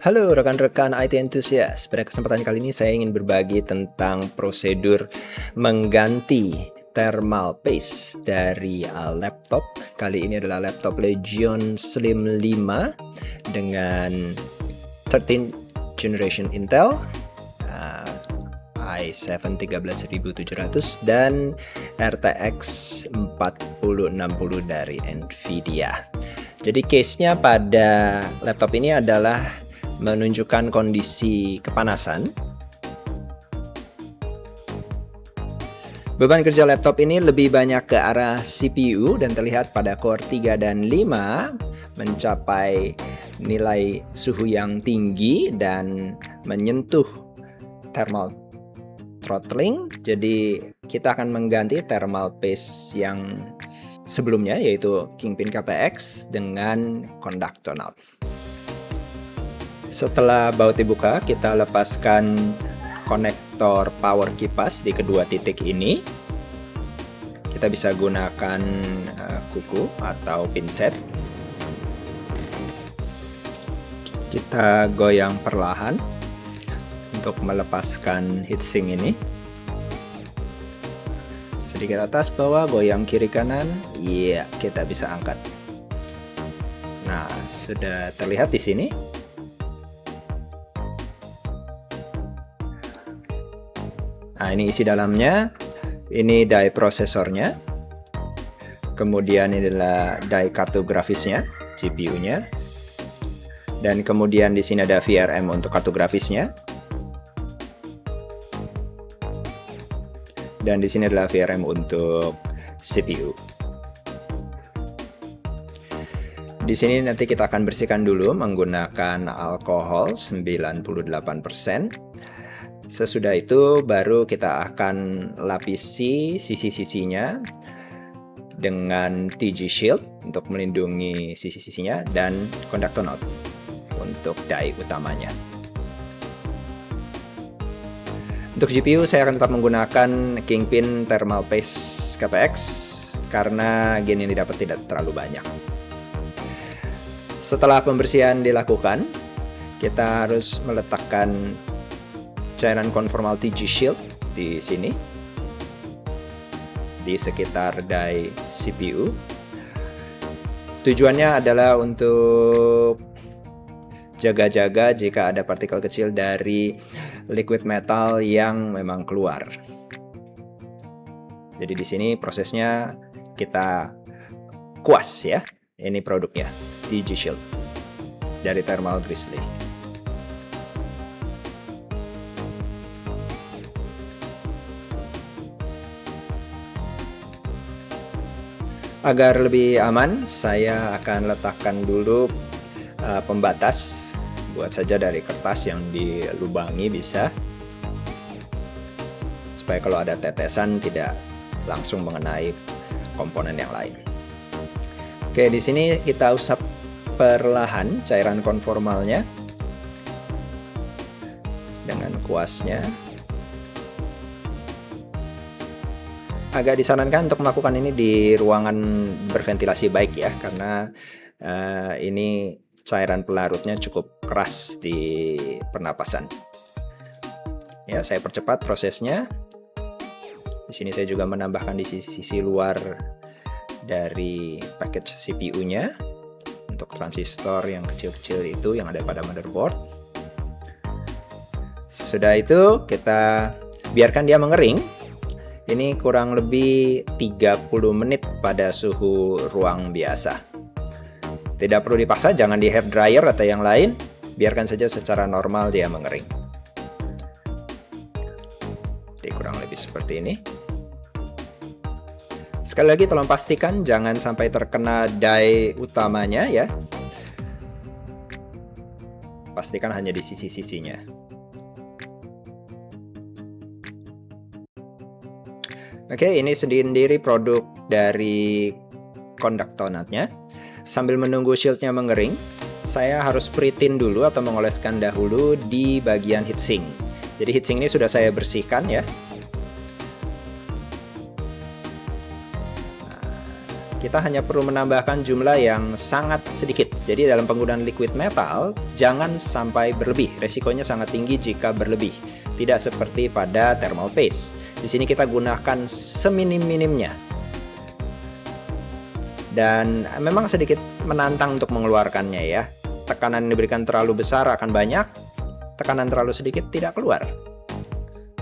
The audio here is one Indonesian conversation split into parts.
Halo rekan-rekan IT Enthusiast, pada kesempatan kali ini saya ingin berbagi tentang prosedur mengganti thermal paste dari laptop. Kali ini adalah laptop Legion Slim 5 dengan 13th generation Intel, i7 13700 dan RTX 4060 dari Nvidia. Jadi case-nya pada laptop ini adalah menunjukkan kondisi kepanasan. Beban kerja laptop ini lebih banyak ke arah CPU dan terlihat pada core 3 dan 5 mencapai nilai suhu yang tinggi dan menyentuh thermal throttling. Jadi kita akan mengganti thermal paste yang sebelumnya yaitu Kingpin KPX dengan conductor node. Setelah baut dibuka, kita lepaskan konektor power kipas di kedua titik ini. Kita bisa gunakan kuku atau pinset. Kita goyang perlahan untuk melepaskan heatsink ini. Sedikit atas bawah, goyang kiri kanan. Iya, kita bisa angkat. Nah, sudah terlihat di sini. Nah, ini isi dalamnya. Ini die prosesornya. Kemudian ini adalah die kartu grafisnya, GPU-nya. Dan kemudian di sini ada VRM untuk kartu grafisnya. Dan di sini adalah VRM untuk CPU. Di sini nanti kita akan bersihkan dulu menggunakan alkohol 98%. Sesudah itu baru kita akan lapisi sisi-sisinya dengan TG Shield untuk melindungi sisi-sisinya dan conductor node untuk die utamanya. Untuk GPU saya akan tetap menggunakan Kingpin Thermal Paste KPX karena gen yang didapat tidak terlalu banyak. Setelah pembersihan dilakukan, kita harus meletakkan cairan konformal TG Shield di sini di sekitar die CPU. Tujuannya adalah untuk jaga-jaga jika ada partikel kecil dari liquid metal yang memang keluar. Jadi di sini prosesnya kita kuas ya. Ini produknya TG Shield dari Thermal Grizzly. Agar lebih aman, saya akan letakkan dulu pembatas, buat saja dari kertas yang dilubangi bisa, supaya kalau ada tetesan tidak langsung mengenai komponen yang lain. Oke, di sini kita usap perlahan cairan konformalnya dengan kuasnya. Agak disarankan untuk melakukan ini di ruangan berventilasi baik ya, karena ini cairan pelarutnya cukup keras di pernapasan. Ya, saya percepat prosesnya. Di sini saya juga menambahkan di sisi luar dari package CPU-nya untuk transistor yang kecil-kecil itu yang ada pada motherboard. Sesudah itu kita biarkan dia mengering. Ini kurang lebih 30 menit pada suhu ruang biasa. Tidak perlu dipaksa, jangan di hair dryer atau yang lain. Biarkan saja secara normal dia mengering. Jadi kurang lebih seperti ini. Sekali lagi tolong pastikan jangan sampai terkena die utamanya ya. Pastikan hanya di sisi-sisinya. Oke, ini sendiri produk dari conductor node-nya. Sambil menunggu shieldnya mengering, saya harus pre-tint dulu atau mengoleskan dahulu di bagian heatsink. Jadi heatsink ini sudah saya bersihkan ya. kita hanya perlu menambahkan jumlah yang sangat sedikit. Jadi dalam penggunaan liquid metal, jangan sampai berlebih. Resikonya sangat tinggi jika berlebih. Tidak seperti pada thermal paste. Di sini kita gunakan seminim-minimnya. Dan memang sedikit menantang untuk mengeluarkannya ya. Tekanan yang diberikan terlalu besar akan banyak, tekanan terlalu sedikit tidak keluar.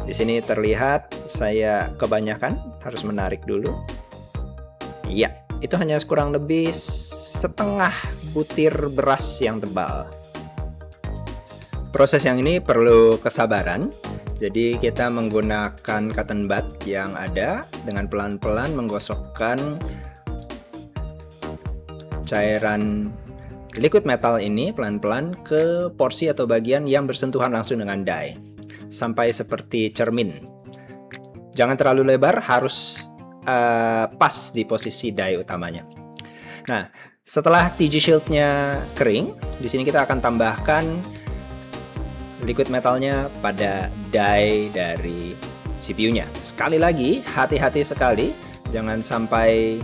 Di sini terlihat saya kebanyakan, harus menarik dulu. Iya, itu hanya kurang lebih setengah butir beras yang tebal. Proses yang ini perlu kesabaran. Jadi kita menggunakan cotton bud yang ada dengan pelan-pelan menggosokkan cairan liquid metal ini pelan-pelan ke porsi atau bagian yang bersentuhan langsung dengan die sampai seperti cermin. Jangan terlalu lebar, harus pas di posisi die utamanya. Nah, setelah TG shieldnya kering, di sini kita akan tambahkan liquid metalnya pada die dari CPU-nya. Sekali lagi, hati-hati sekali, jangan sampai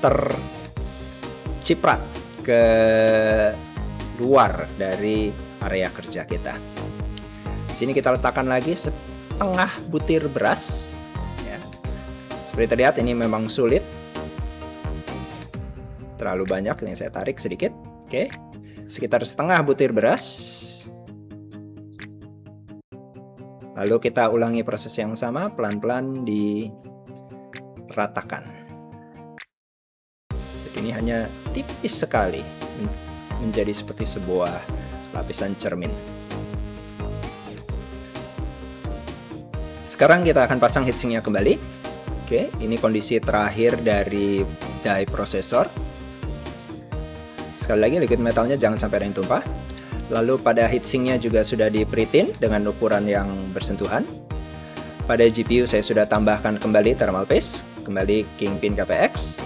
terciprat ke luar dari area kerja kita. Di sini kita letakkan lagi setengah butir beras. Seperti terlihat ini memang sulit, terlalu banyak, yang saya tarik sedikit. Oke, sekitar setengah butir beras. Lalu kita ulangi proses yang sama, pelan-pelan diratakan. Jadi ini hanya tipis sekali, menjadi seperti sebuah lapisan cermin. Sekarang kita akan pasang heatsinknya kembali. Oke, ini kondisi terakhir dari die processor. Sekali lagi, liquid metalnya jangan sampai ada yang tumpah. Lalu pada heatsinknya juga sudah di pre-tint dengan ukuran yang bersentuhan. Pada GPU saya sudah tambahkan kembali thermal paste, kembali Kingpin KPX.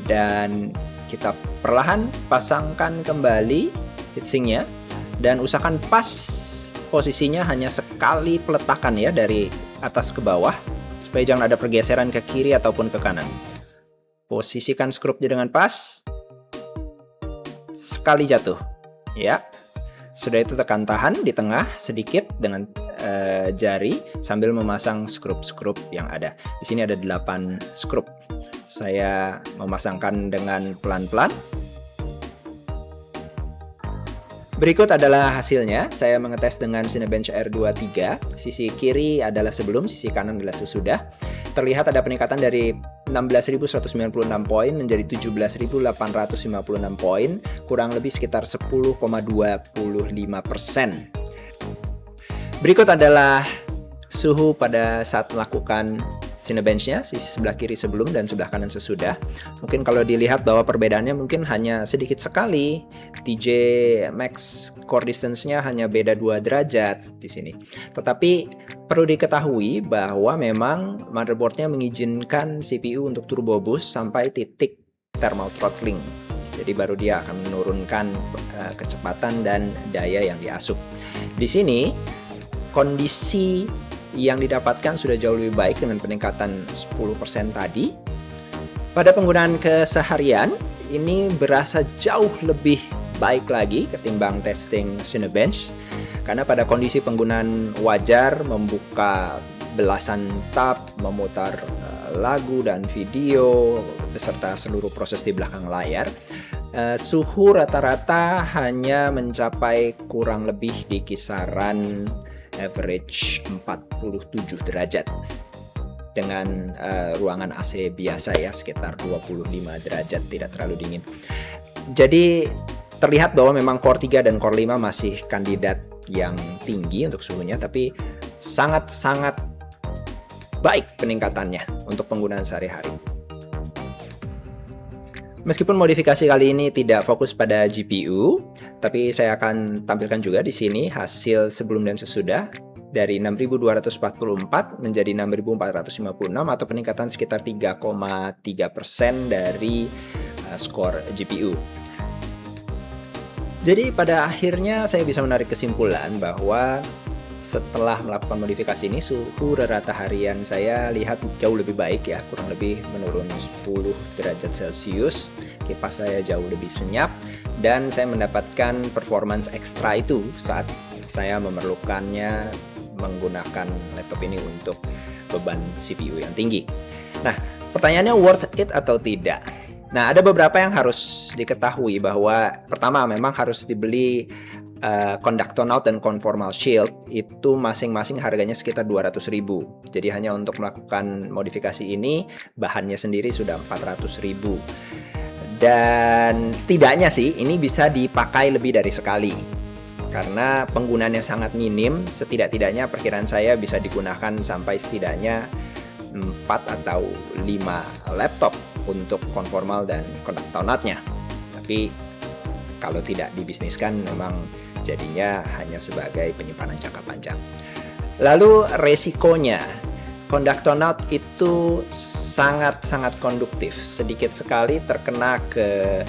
Dan kita perlahan pasangkan kembali heatsinknya. Dan usahakan pas posisinya, hanya sekali peletakan ya, dari atas ke bawah, supaya jangan ada pergeseran ke kiri ataupun ke kanan. Posisikan skrupnya dengan pas, sekali jatuh ya. Sudah itu tekan tahan di tengah sedikit dengan jari sambil memasang skrup-skrup yang ada. Di sini ada 8 skrup. Saya memasangkan dengan pelan-pelan. Berikut adalah hasilnya. Saya mengetes dengan Cinebench R23. Sisi kiri adalah sebelum, sisi kanan adalah sesudah. Terlihat ada peningkatan dari 16.196 poin menjadi 17.856 poin, kurang lebih sekitar 10,25%. Berikut adalah suhu pada saat melakukan Cinebench-nya, sisi sebelah kiri sebelum dan sebelah kanan sesudah. Mungkin kalau dilihat bahwa perbedaannya mungkin hanya sedikit sekali. TJ max core distance-nya hanya beda 2 derajat di sini. Tetapi perlu diketahui bahwa memang motherboard-nya mengizinkan CPU untuk turbo boost sampai titik thermal throttling. Jadi baru dia akan menurunkan kecepatan dan daya yang diasup. Di sini kondisi yang didapatkan sudah jauh lebih baik dengan peningkatan 10% tadi. Pada penggunaan keseharian, ini berasa jauh lebih baik lagi ketimbang testing Cinebench. Karena pada kondisi penggunaan wajar, membuka belasan tab, memutar lagu dan video, beserta seluruh proses di belakang layar, suhu rata-rata hanya mencapai kurang lebih di kisaran average 47 derajat dengan ruangan AC biasa ya, sekitar 25 derajat, tidak terlalu dingin. Jadi terlihat bahwa memang Core 3 dan Core 5 masih kandidat yang tinggi untuk suhunya, tapi sangat-sangat baik peningkatannya untuk penggunaan sehari-hari. Meskipun modifikasi kali ini tidak fokus pada GPU, tapi saya akan tampilkan juga di sini hasil sebelum dan sesudah dari 6.244 menjadi 6.456 atau peningkatan sekitar 3,3% dari skor GPU. Jadi pada akhirnya saya bisa menarik kesimpulan bahwa setelah melakukan modifikasi ini, suhu rata harian saya lihat jauh lebih baik ya, kurang lebih menurun 10 derajat Celcius. Kipas saya jauh lebih senyap dan saya mendapatkan performance ekstra itu saat saya memerlukannya menggunakan laptop ini untuk beban CPU yang tinggi. Nah, pertanyaannya worth it atau tidak? Nah, ada beberapa yang harus diketahui bahwa pertama memang harus dibeli Conductor Note dan Conformal Shield itu masing-masing harganya sekitar 200.000. Jadi hanya untuk melakukan modifikasi ini bahannya sendiri sudah 400.000. Dan setidaknya sih ini bisa dipakai lebih dari sekali. Karena penggunaannya sangat minim, setidak-tidaknya perkiraan saya bisa digunakan sampai setidaknya 4 atau 5 laptop untuk Conformal dan Conductor Note-nya. Tapi kalau tidak dibisniskan memang jadinya hanya sebagai penyimpanan jangka panjang. Lalu resikonya, Conductor Note itu sangat-sangat konduktif. Sedikit sekali terkena ke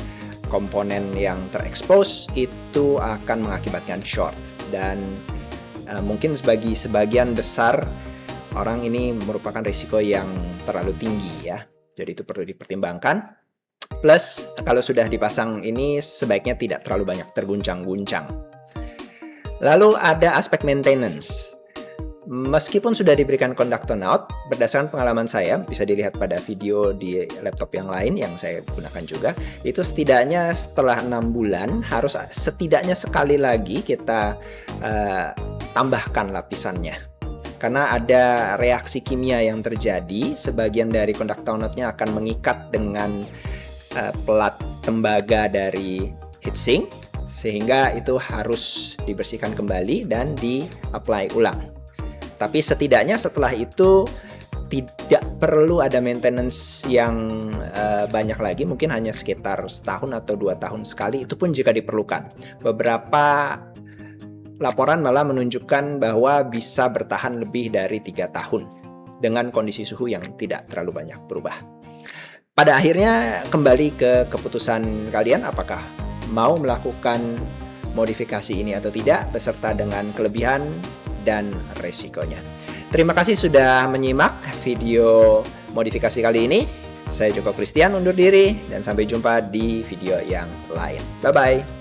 komponen yang terekspos itu akan mengakibatkan short. Dan mungkin bagi sebagian besar orang ini merupakan risiko yang terlalu tinggi ya. Jadi itu perlu dipertimbangkan. Plus kalau sudah dipasang ini sebaiknya tidak terlalu banyak terguncang-guncang. Lalu ada aspek maintenance. Meskipun sudah diberikan Conductor Note, berdasarkan pengalaman saya, bisa dilihat pada video di laptop yang lain yang saya gunakan juga, itu setidaknya setelah 6 bulan harus setidaknya sekali lagi kita tambahkan lapisannya. Karena ada reaksi kimia yang terjadi, sebagian dari Conductor Note-nya akan mengikat dengan pelat tembaga dari heatsink, sehingga itu harus dibersihkan kembali dan di-apply ulang. Tapi setidaknya setelah itu tidak perlu ada maintenance yang banyak lagi, mungkin hanya sekitar setahun atau 2 tahun sekali, itu pun jika diperlukan. Beberapa laporan malah menunjukkan bahwa bisa bertahan lebih dari 3 tahun dengan kondisi suhu yang tidak terlalu banyak berubah. Pada akhirnya kembali ke keputusan kalian apakah mau melakukan modifikasi ini atau tidak beserta dengan kelebihan dan resikonya. Terima kasih sudah menyimak video modifikasi kali ini. Saya Joko Christian undur diri dan sampai jumpa di video yang lain. Bye-bye.